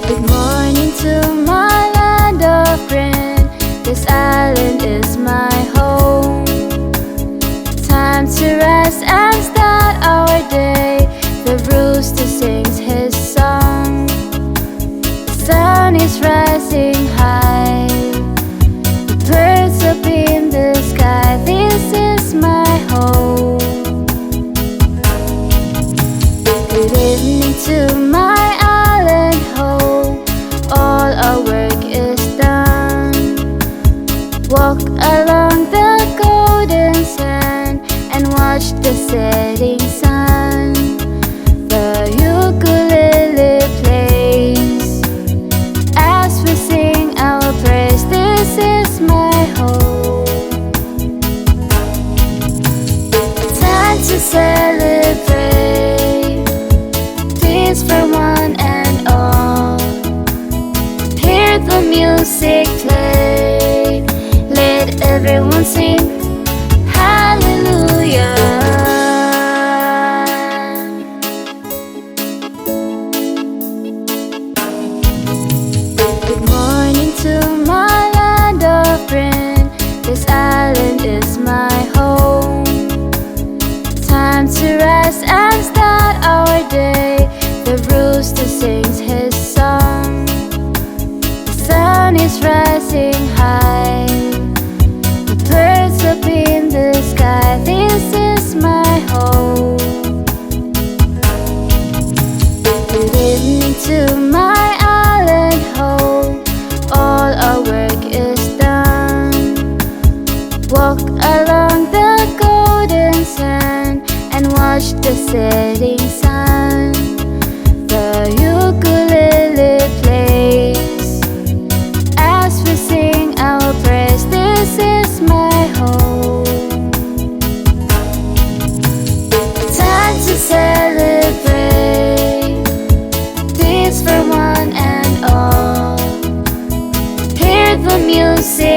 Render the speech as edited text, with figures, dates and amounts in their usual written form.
Good morning to my land of green. This island is my home. Time to rise and start our day. The rooster sings his song. The sun is rising high. The birds up in the sky. This is my home. Good evening to my island home. All our work is done. Walk along the golden sand and watch the setting sun. The ukulele plays as we sing our praise. This is my home. Time to celebrate, peace for one and all. Hear the music play, let everyone sing hallelujah. Good morning to my land of green. This island is my home. Time to rise and start our day. The rooster sings his song. The sun is rising high. The birds up in the sky. This is my home. Good evening to my island home. All our work is done. Walk along the golden sand and watch the setting sun. The ukulele plays as we sing our praise. This is my home. Time to celebrate, peace for one and all. Hear the music